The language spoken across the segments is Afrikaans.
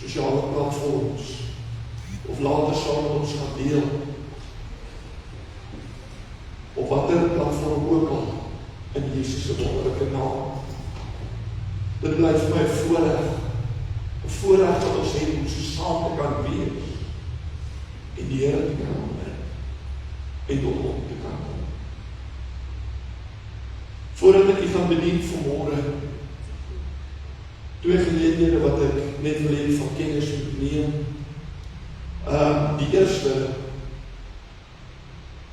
sosiale platforms, of later saam met ons gaan deel, op watter platform ook al, in Jesus se wonderlike naam. Dit bly vir my 'n voorreg dat ons het om so saam te kan wees, en die Here te kan aanbid, en tot hom te kan kom. Voordat ek gaan bedien vanmôre, 2 geleenthede wat ek net wil hê van kennis moet neem. Die eerste,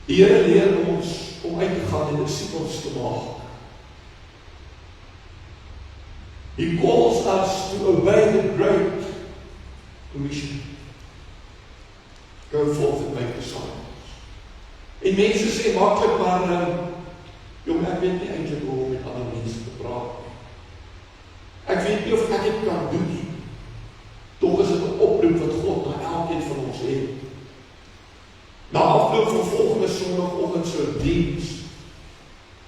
die Here leer ons om uit te gaan en disippels te maak. He calls us to obey the great commission. Go forth and make disciples. En mense sê maklik, maar jong, ek weet nie eintlik hoe om met ander mense te praat. Ek weet nie of ek dit kan doen nie. Tog is dit 'n oproep wat God na elkeen van ons het. Na afloop van volgende Sondagoggend se diens,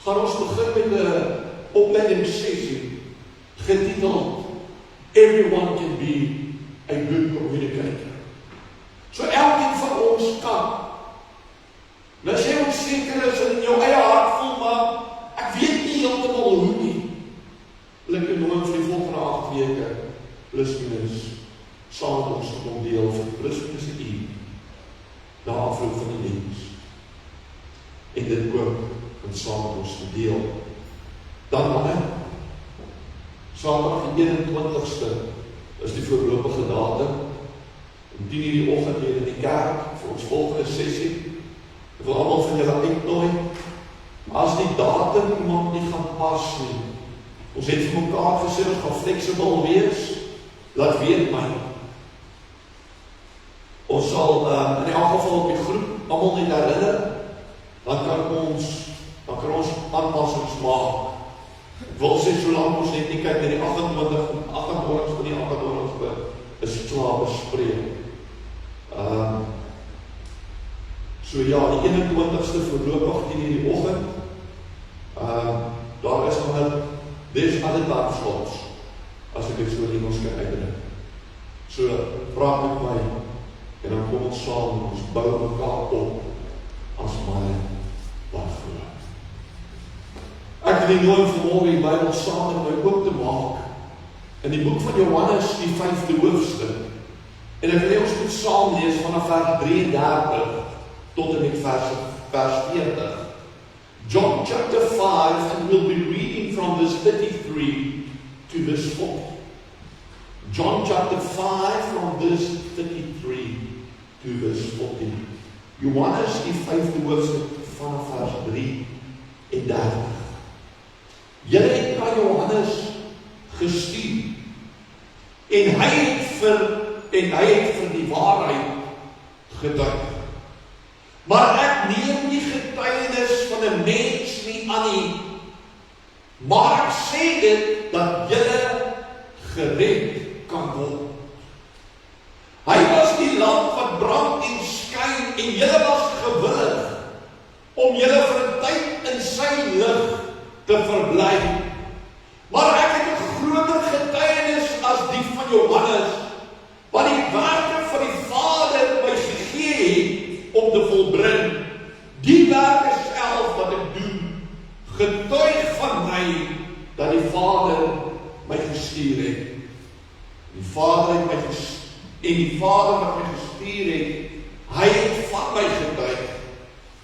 gaan ons begin met 'n opleidingssessie getiteld Everyone Can Be a Good Communicator. So elkeen van ons kan. Nou as jy onseker is en in jou eie hart voel, maar ek weet nie heeltemal hoe nie, wil ek noem vir die volgende 8 weke, plus minus, saam met ons om deel van plus minus 'n uur, na afloop van die diens. En dit ook van saam met ons te deel. Dan Saterdag die 21ste is die voorlopige datum. Om 10:00 die oggend hier in die kerk vir ons volgende sessie. Ek wil almal van julle uitnooi. As die datum iemand nie gaan pas nie, ons het vir mekaar gesê ons gaan fleksibel wees, laat weet my. Ons sal in elk geval op die groep almal net herinner, dan kan ons aanpassings maak. Ek wil sê, solank ons net nie kyk na die 28ste die 28ste is klaar bespreek. So ja, die 21ste voorlopig 10:00 die oggend. Daar is nog there's other time slots, as ek dit so in Engels kan uitdruk. So, praat met my, en dan kom ons saam, en ons bou mekaar op, as my wat voor. Ek wil nooi vanmôre die Bybel saam met my oop te maak, in die boek van Johannes, die 5de hoofstuk, en ek wil ons moet saam lees vanaf vers 33, tot en met vers 40. John chapter 5, and we'll be reading from verse 33 to verse 40. John chapter 5, from verse 33 to verse 40. Johannes die 5de hoofstuk vanaf vers 33. Julle het na Johannes gestuur, en hy het vir die waarheid getuig. Maar ek neem nie getuienis van 'n mens nie aan nie, maar ek sê dit dat julle gered kan word. Hy was die lamp wat brand en skyn, en julle was gewillig om julle vir 'n tyd in sy lig te verbly. Maar ek het 'n groter getuienis as die van Johannes, want die werke van die Vader my gegee het om te volbring. Die werke self wat ek doen, getuig van my dat die Vader my gestuur het. Die Vader het my en die Vader wat my gestuur het, hy het van my getuig.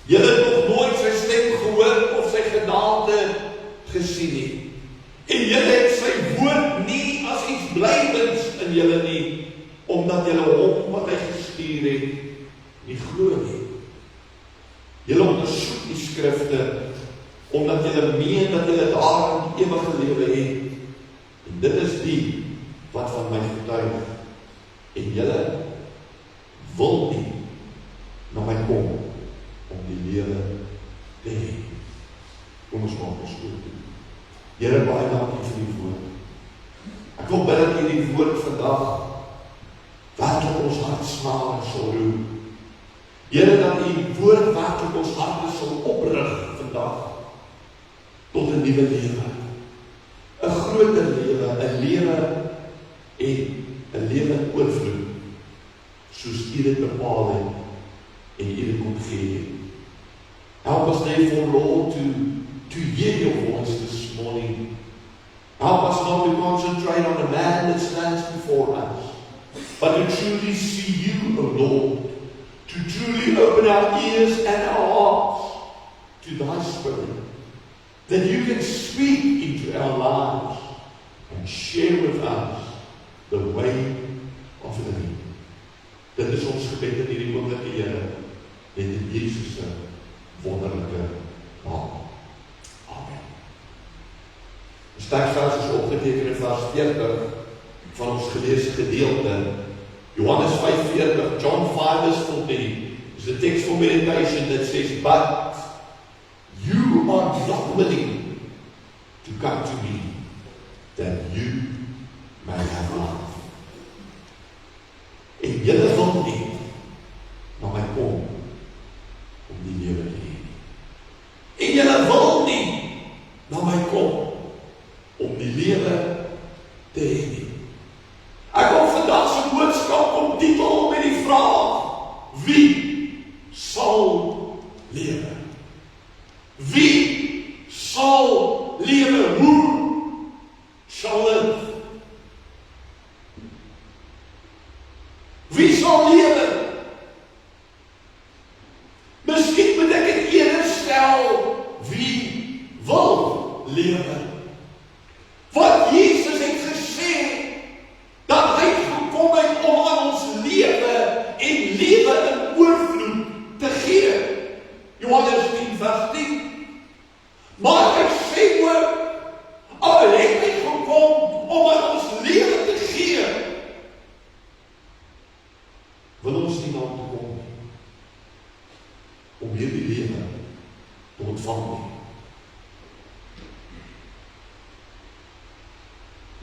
Julle het nog nooit sy stem gehoor of sy gedaante gesien nie. En julle het sy woord nie as iets blywends in julle nie, omdat julle hom wat hy gestuur het, nie glo nie. Julle ondersoek die skrifte, omdat julle meen dat julle daarin die ewige lewe het. En dit is die wat van my getuig. En julle wil nie na my kom om die lewe te hê. Kom ons maak ons oop toe. Here, baie dankie vir die woord. Ek wil bid dat hierdie woord vandag werklik ons hartsnare sal roer. Here, dat die woord werklik ons harte sal oprig vandag tot 'n nuwe lewe. 'n groter lewe, 'n lewe en 'n lewe in oorvloed, soos U dit bepaal het en U dit kon gee. Help us therefore, Lord, to hear your voice this morning. Help us not to concentrate on the man that stands before us, but to truly see you, O Lord, to truly open our ears and our hearts to thy Spirit, that you can speak into our lives and share with us the way of living. Dit is ons gebed in hierdie oomblik, Here, net in Jesus se wonderlike naam. Amen. Ons teksvers is opgeteken in vers 40 van ons geleesde gedeelte. Johannes 5:40, John 5:14 is the text for meditation that says, "But you are not willing to come to me, that you may have life." En julle wil nie na my kom om die lewe te hê nie. En julle wil nie na my kom om die lewe te hê nie. Ek wil vandag se boodskap omtitel met die vraag: wie sal lewe? Wie sal lewe? Hoe sal live? Wie sal lewe? Miskien moet ek dit eerder stel, wie wil lewe? Want Jesus het gesê dat hy gekom het om aan ons lewe en lewe in oorvloed te gee. Johannes 10:10. Maar ek sê ook, al het hy gekom om aan ons lewe te gee, wil ons nie na hom toe kom nie, om hierdie lewe te ontvang nie.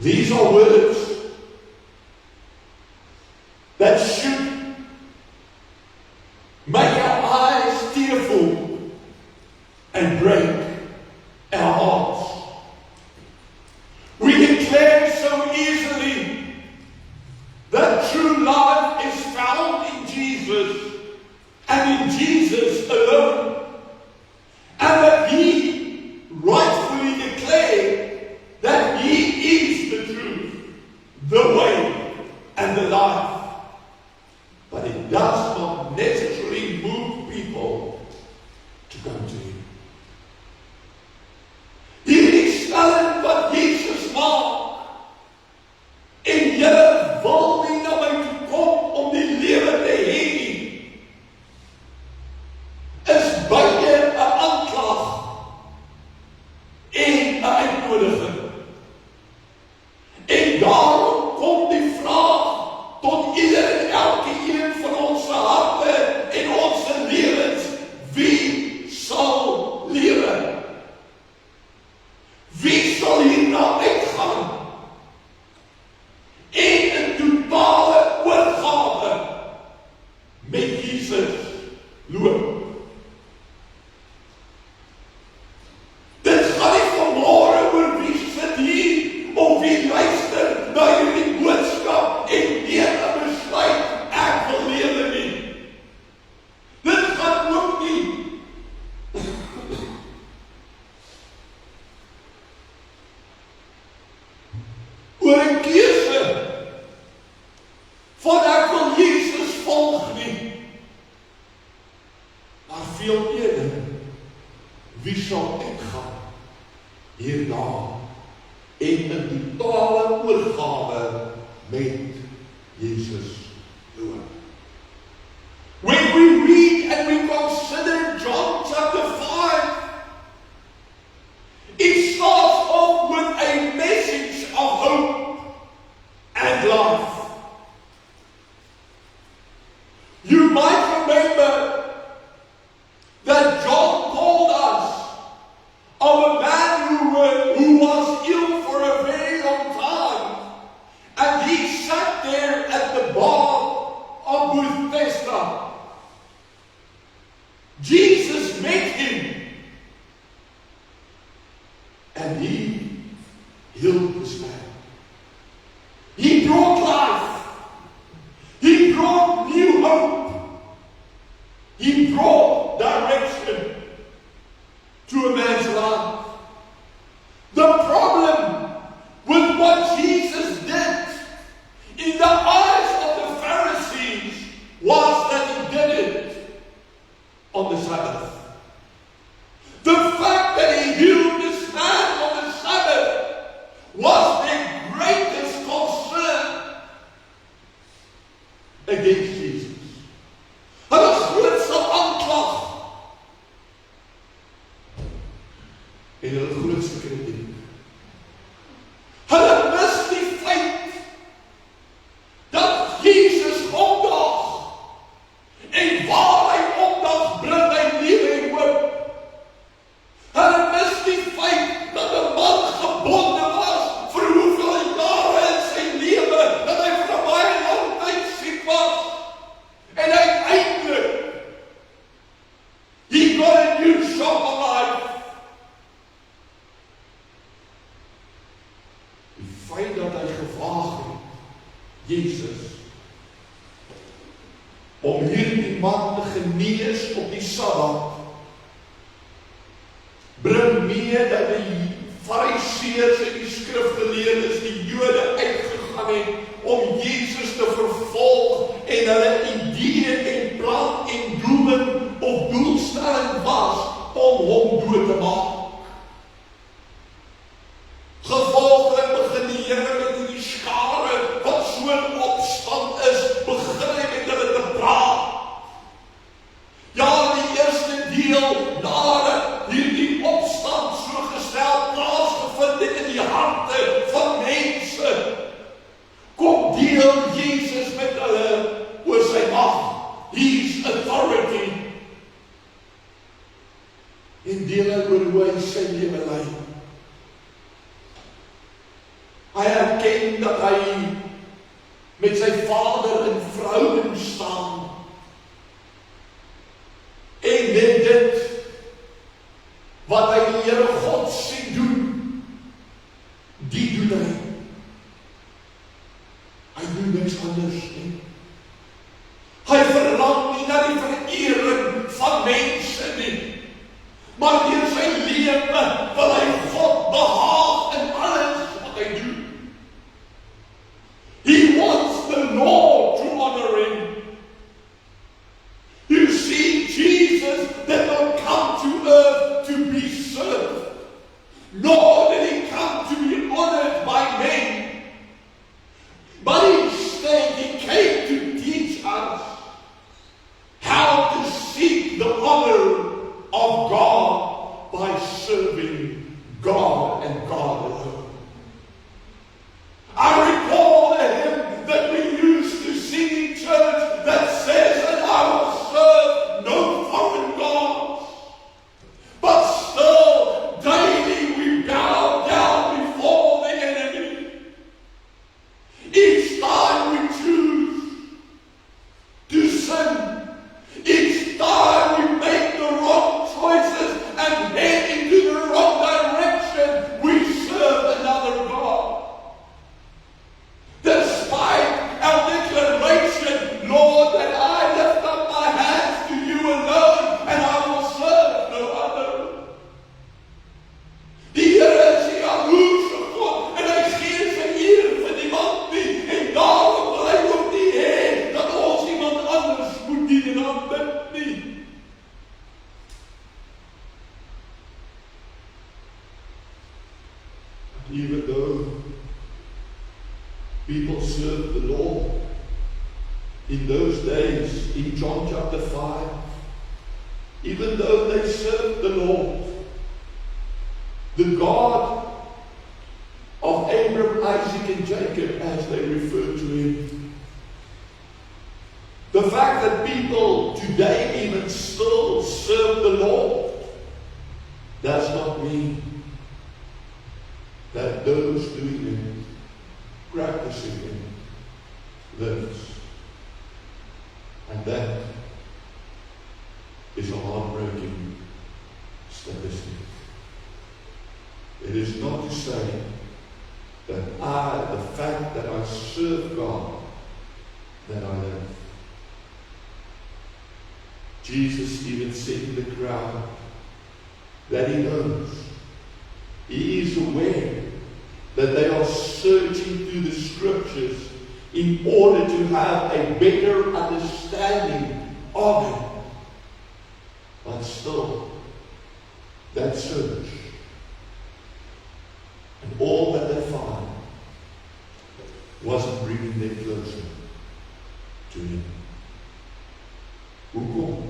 These are words that should make our eyes tearful and break our hearts. We declare so easily that true life is found in Jesus and in Jesus alone, and that He rightfully declared that He is the truth, the way, and the life. But it does not necessarily move people to come to Him. Hierdie stelling wat Jesus maak, en julle wil nie na my toe kom om die lewe te hê nie, is beide 'n aanklag en 'n uitnodiging. En daarom kom die vraag tot ieder en elke een van ons harte en ons lewens: wie sal lewe? Wie sal hierna uitgaan en 'n totale oorgawe met Jesus loop? Dit gaan nie vanmôre oor wie sit hier of wie luister na hierdie boodskap en neem 'n besluit, ek wil lewe nie. Dit gaan ook nie oor 'n keuse van ek wil Jesus volg nie, maar veel eerder, wie sal uitgaan hierna en 'n totale oorgawe met Jesus loop. When we read and we consider John chapter 5, it starts off with a message of hope and life. You might remember that John told us of a man who was ill for a very long time, and he sat there at the bar of Bethesda. Jesus met him, and he healed this man. He brought life. against Jesus. Hulle grootste aanklag en hulle grootste kritiek. Hulle mis die feit dat Jesus opdaag en waar hy opdaag bring hy lewe en hoop. Hulle mis die feit dat 'n man gebonde was vir hoeveel jare in sy lewe, dat hy vir 'n baie lang tyd siek was. En uiteindelik, he got a new shot of life. Die feit dat hy gewaag het, Jesus, om hierdie man te genees op die Sabbat, bring mee dat die Fariseërs en die skrifgeleerdes, die Jode uitgegaan het om Jesus te vervolg en hulle idee en plan en doelen of doelstelling was om hom dood te maak. Gevolglik begin die Here met die skare wat so in opstand is, begin hy met hulle te praat. Ja, die eerste deel, nadat hierdie opstand so gestel plaasgevind het in die harte van mense, kom deel Jesus met hulle oor sy mag, his authority, en deel hy oor hoe hy sy lewe lei. Hy erken dat hy met sy Vader in verhouding staan, en met dit wat hy die Here God sien doen, die doen hy. Hy doen niks anders nie. Hy verlang nie na die verering van mense nie, maar deur sy lewe wil hy God behaag in alles wat hy doen. He wants the Lord to honor him. You see, Jesus did not come to earth to be served, nor did he come to be honored by men, but instead he came to teach us how to seek the honor of God by serving God and God alone. I recall a hymn that we used to sing in church that says that I will serve no foreign gods, but still daily we bow down before the enemy. Each time we choose to sin, each time we make the wrong choices and head into the wrong direction, we serve another God. Despite our declaration, Lord, that I lift up my hands to you alone and I will serve no other. Die Here is die jaloerse God en hy gee sy eer vir niemand nie, en daarom wil hy ook nie hê dat ons iemand anders moet dien en aanbid nie. Even though people served the Lord in those days, in John chapter 5, even though they served the Lord, the God of Abraham, Isaac, and Jacob, as they refer to him. The fact that people today even still serve the Lord does not mean that those doing it, practicing it, lives. And that is a heartbreaking statistic. It is not to say that the fact that I serve God, that I live. Jesus even said in the crowd that he knows, he is aware that they are searching through the scriptures in order to have a better understanding of him. But still, that search and all that they found wasn't bringing them closer to 2. Hoekom?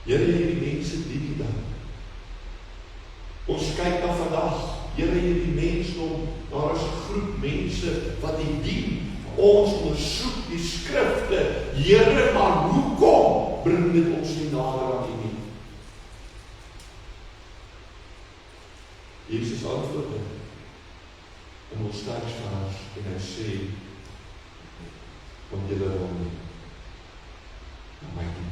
Here, hierdie mense dien dan. Ons kyk na vandag, Here, hierdie mensdom, daar is 'n groep mense wat die dien. Ons ondersoek die skrifte, Here, maar hoekom bring dit ons nie nader aan U nie? Jesus antwoord in ons teksvers en hy sê, want julle wil nie na my toe.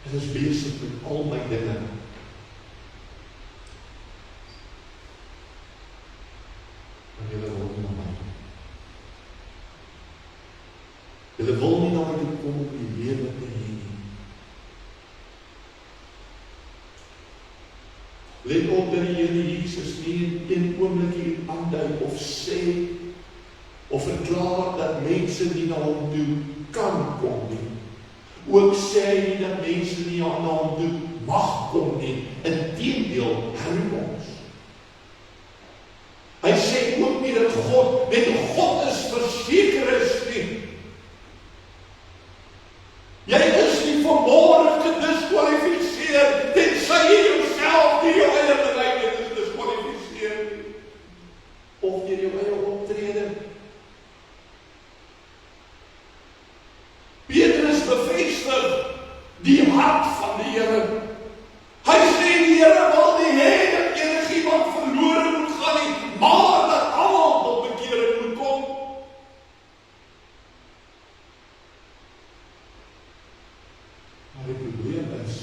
Ek is besig met al my dinge. Maar julle wil nie na my toe. Julle wil nie na my toe kom om die lewe te hê nie. Let op dat die Here Jesus nie in oomblik hier aandui of sê of verklaar dat mense nie na hom toe kan kom nie. Ook sê hy nie dat mense nie na hom toe mag kom nie. Inteendeel, hy roep ons. Hy sê ook nie dat God met God is verseker is nie. Jy is nie vanmôre gediskwalifiseer tensy jy jouself deur jou eie belydenis diskwalifiseer nie. Of deur jou eie optrede. Petrus bevestig die hart van die Here. Hy sê die Here wil nie hê dat enigiemand verlore moet gaan nie, maar dat almal tot bekering moet kom. Maar die probleem is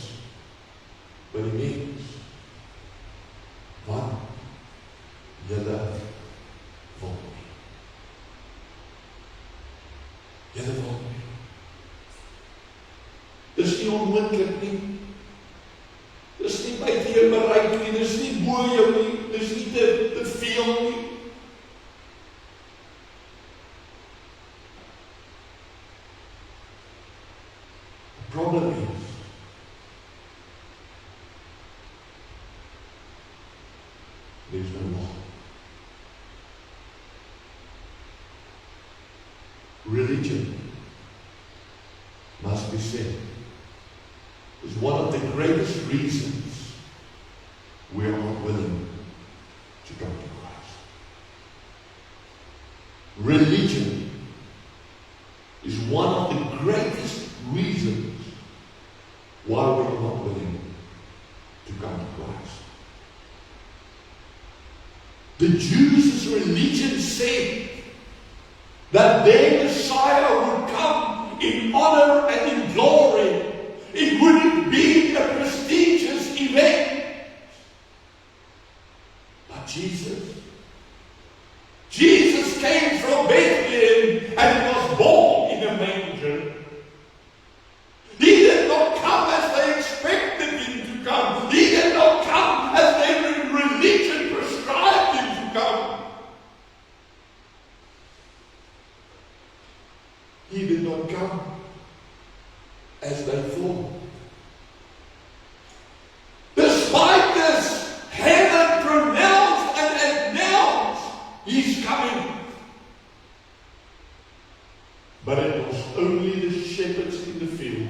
by die mens, wat julle wil nie. Julle wil nie. Dis nie onmoontlik nie. Dis nie buite jou bereik nie, dis nie bo jou nie, dis nie te veel nie. The problem is, there's no law. Religion, must be said, is one of the greatest reasons we are not willing to come to Christ. Religion is one of the greatest reasons why we are not willing to come to Christ. The Jews' religion said that their Messiah would come in honor and in glory. It wouldn't be a prestigious event. But Jesus came from Bethlehem and was born in a manger. He did not come as they expected him to come. He did not come as their religion prescribed him to come. He did not come as they thought. Despite this, heaven pronounced and announced, He's coming. But it was only the shepherds in the field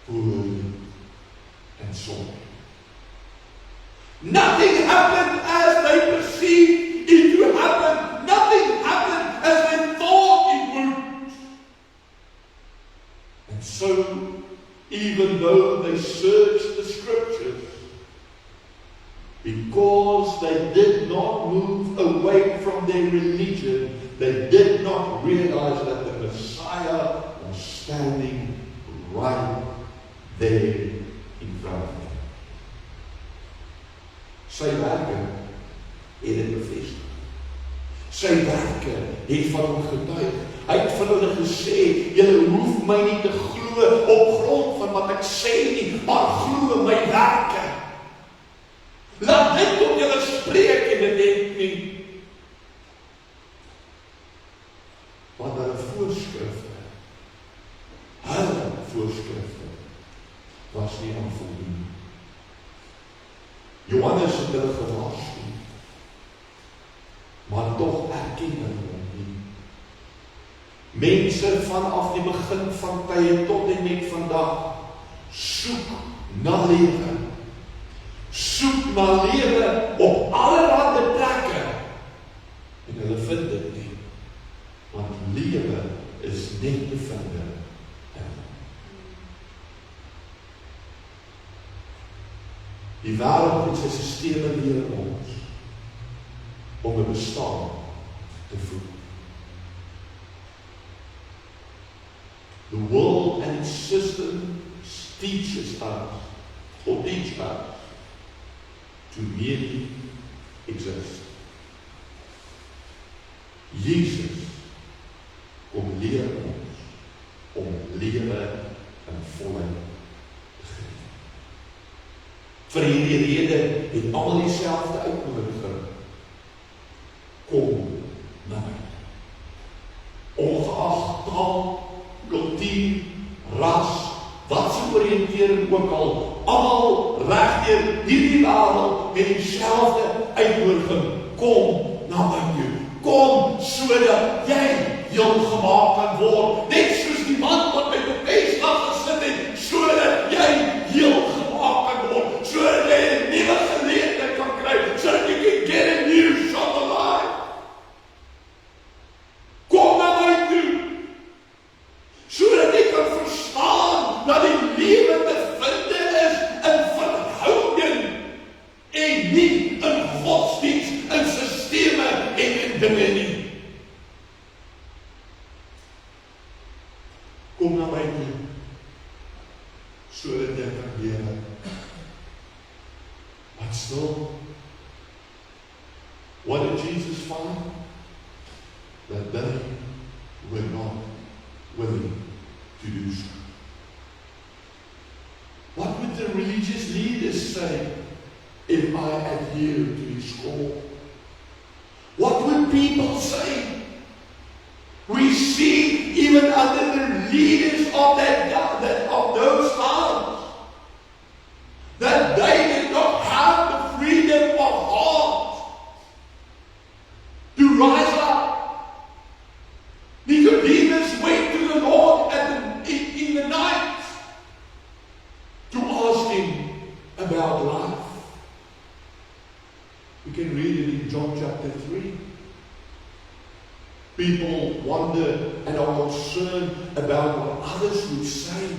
who heard Him and saw Him. Nothing happened as they perceived it to happen. Nothing happened as they thought it would. And so, even though they searched the Scriptures, because they did not move away from their religion, they did not realize that the Messiah was standing right there in front of them. Sy werke het dit bevestig. Sy werke het van hom getuig. Hy het vir hulle gesê, julle hoef my nie te glo op grond van wat ek sê nie, maar glo my werke. Laat dit tot julle spreek en dit denk nie. Want hulle voorskrifte was nie aan voldoen. Johannes het hulle gewaarsku, maar tog erken hulle hom. Mense vanaf die begin van tye tot en met vandag soek na lewe. Soek na lewe op allerlei plekke. En hulle vind dit nie. Want lewe is net te vind in Hom. Die wêreld met sy sisteme leer ons om 'n bestaan te voed. The world and its systems teach us to merely exist. Jesus kom leer ons om lewe in volheid te gee. Vir hierdie rede het almal dieselfde uitnodiging. Kom na my. Ongeag taal, kultuur, ras, wat se oriëntering ook al, almal regdeur hierdie wêreld met dieselfde uitnodiging. Kom na my toe. Kom sodat jy heel gemaak kan word. Net soos die man wat by Bethesda gesit het, sodat jy heel gemaak kan word, sodat jy 'n nuwe geleentheid kan kry, sodat jy kan get a new shot of life. Kom na my toe, sodat jy kan verstaan dat die lewe te vind is in verhouding en nie in godsdienst, in sisteme en in dinge nie. Kom na my toe, sodat jy kan lewe. But still, what did Jesus find? That they were not willing to do so. What would the religious leaders say if I adhere to his call? What would people say? We see even under the leaders of of those times that they did not have the freedom of heart to rise up. Nicodemus went to the Lord in the night to ask him about life. We can read it in John chapter 3. People wonder and are concerned about what others would say.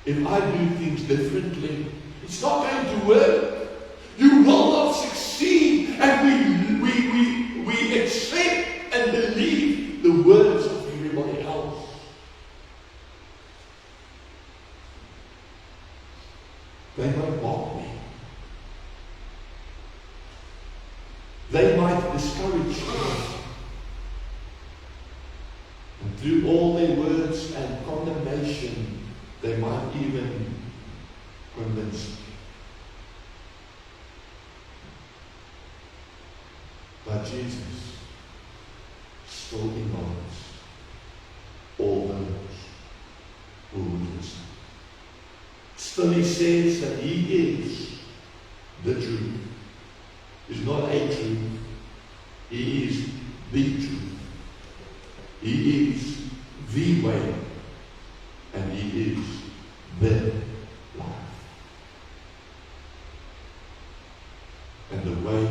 If I do things differently, it's not going to work. You will not succeed. And we accept and believe the words of everybody else. They might mock me. They might discourage me. And through all their words and condemnation, they might even convince me. But Jesus still invites all those who would listen. Still he says that he is the truth. He's not a truth. He is the truth. He is the way, and he is the life. And the way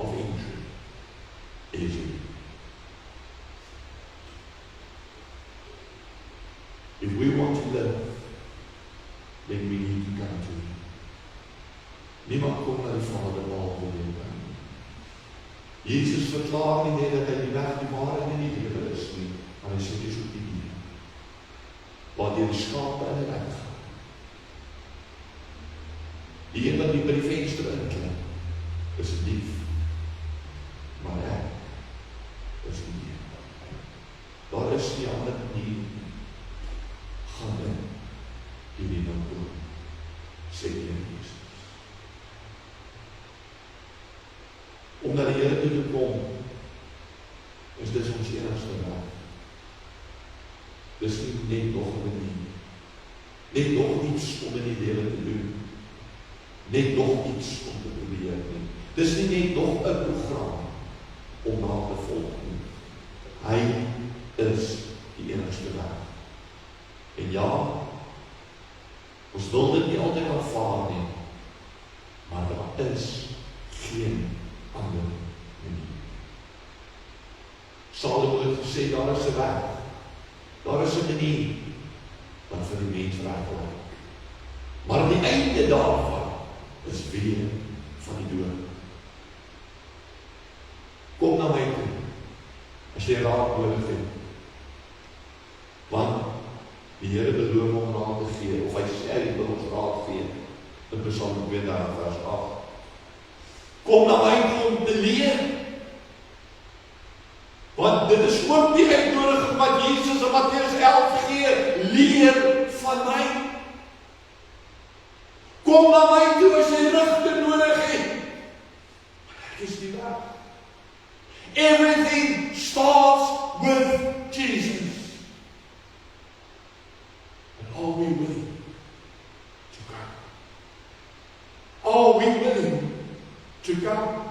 of entry is Him. If we want to live, then we need to come to Him. Niemand kom na die Vader behalwe deur hom. Jesus verklaar nie net dat hy die weg, die waarheid en die lewe is nie, maar hy sê dis ook die deur, waardeur die skape in die weg gaan. Die een wat nie by die venster inklim, is 'n dief, maar ek is nie. Daar is nie ander nie, gaan in, die nie nou kom, sê die Jesus. Om na die Here toe te kom, is dis ons enigste weg. Dis nie net nog 'n manier, net nog iets om in die lewe te doen, net nog iets om te probeer nie. Dis nie net nog 'n program om na te volg nie. Hy is Salomo het gesê, daar is 'n weg. Daar is 'n manier wat vir die mens reg lyk. Maar aan die einde daarvan is weer van die dood. Kom na my toe, as jy raad nodig het. Want die Here beloof om raad te gee, of hy sê hy wil ons raad gee, in Psalm 32 vers 8. Kom na my toe om te leer. Want dit is ook die uitnodiging wat Jesus in Matteus 11 gee, leer van my. Kom na my toe as jy rigting nodig het. Ek is die weg. Everything starts with Jesus. And are we willing to come? Are we willing to come?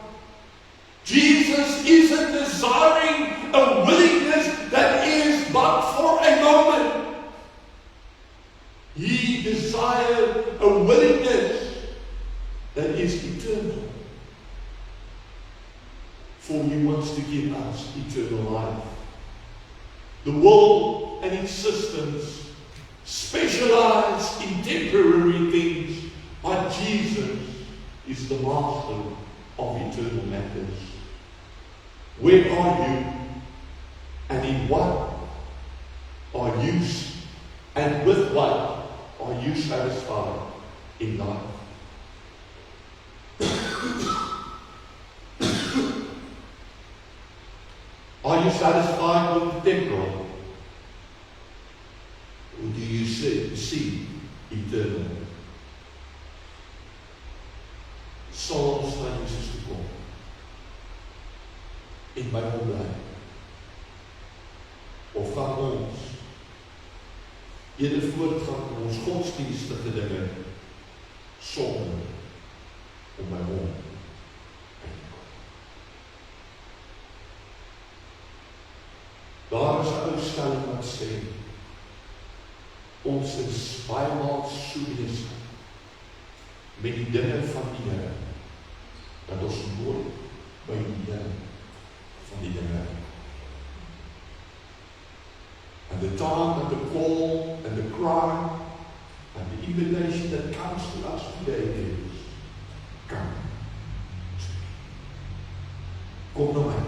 Jesus isn't desiring a willingness that is but for a moment. He desired a willingness that is eternal. For He wants to give us eternal life. The world and its systems specialize in temporary things, but Jesus is the master of eternal matters. Where are you? And in what are you? And with what are you satisfied in life? Are you satisfied with the temporal? Or do you see eternal? Sal ons na Jesus toe kom en by hom bly? Of gaan ons eerder voortgaan in ons godsdienstige dinge sonder om by hom uit te kom? Daar is 'n ou stelling wat sê, ons is baie maal so besig met die dinge van die Here, dat ons nooit by die Here van die dinge uitkom. And the time and the call and the cry and the invitation that comes to us today is, come to me. Kom na my.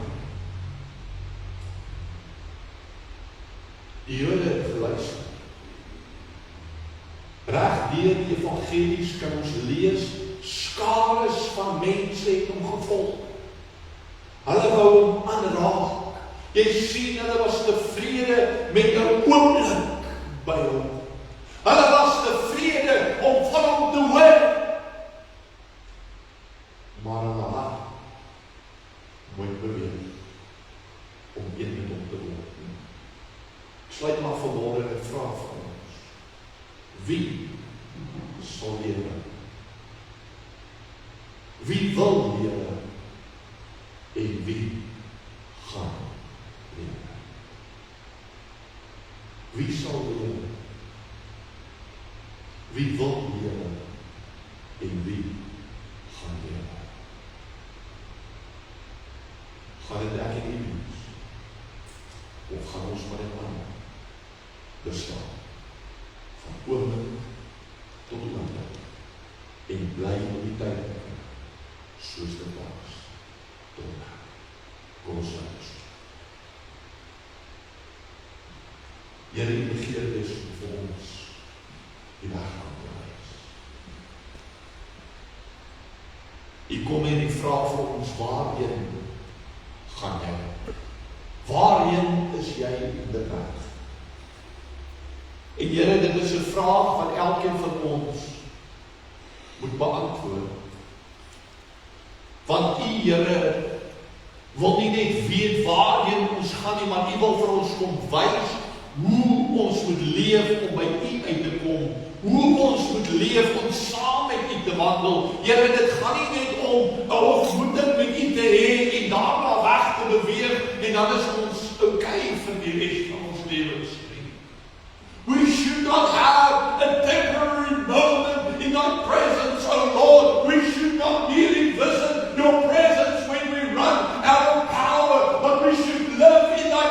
Die Here het geluister. Reg deur die evangelies kan ons lees, skares van mense het hom gevolg. Hulle wou hom aanraak. Jy sien, hulle was tevrede met 'n oomblik by hom. Hulle was tevrede om van hom te hoor. Maar hulle hart moet beweeg om een met hom te word. Sluit maar vanmôre 'n vraag van ons. Wie sal lewe? Wie wil lewe? En wie gaan lewe? Wie sal lewe? Wie wil lewe? En wie gaan lewe? Gaan dit ek en u wees? Of gaan ons maar net aan bestaan? Van oomblik tot oomblik en bly in die tyd soos dit was tot nou. Kom ons sluit. Here, die begeerte is vir ons die weg aan te wys. U kom en u vra vir ons, waarheen gaan jy? Waarheen is jy in die weg? En Here, dit is 'n vraag wat elkeen van ons moet beantwoord. Want U, Here, wil nie net weet waarheen ons gaan nie, maar U wil vir ons kom wys hoe ons moet leef om by U uit te kom. Hoe ons moet leef om saam met U te wandel. Here, dit gaan nie net om 'n ontmoeting met U te hê en daarna weg te beweeg en dan is ons okay vir die res van ons lewens. We should not have a temporary moment in Thy presence, O Lord. We should not merely visit Your presence when we run out of power, but we should live in Thy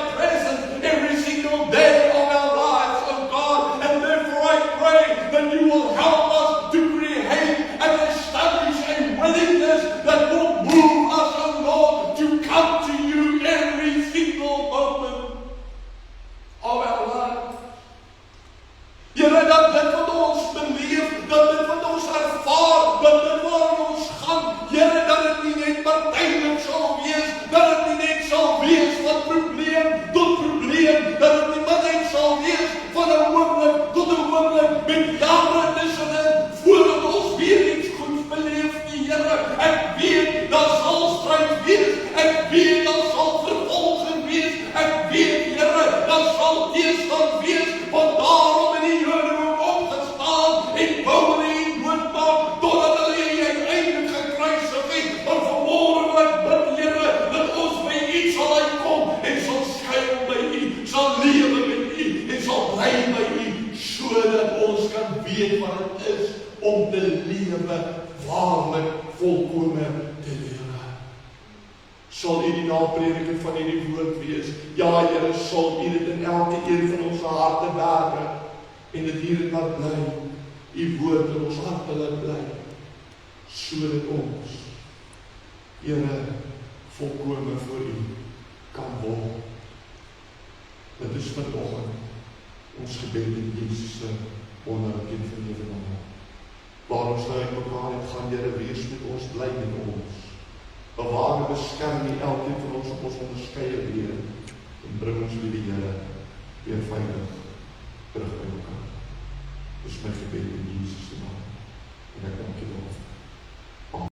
weet wat het is om te lewe, waarlik volkome te lewe. Sal U die naprediker van hierdie woord wees? Ja, Here, sal U dit in elke een van ons harte berge, en dit hier laat bly, U woord in ons harte laat bly, sodat ons, Here, volkome voor U kan word. Dit is vanoggend ons gebed in Jesus se wonderlike en vernuwende naam. Waar ons nou in mekaar het gaan, Here, wees met ons, bly met ons. Bewaar en beskerm U elkeen van ons op ons onderskeie weë en bring ons, liewe Here, weer veilig terug by mekaar. Dis my gebed in Jesus se naam. En ek dank U daarvoor.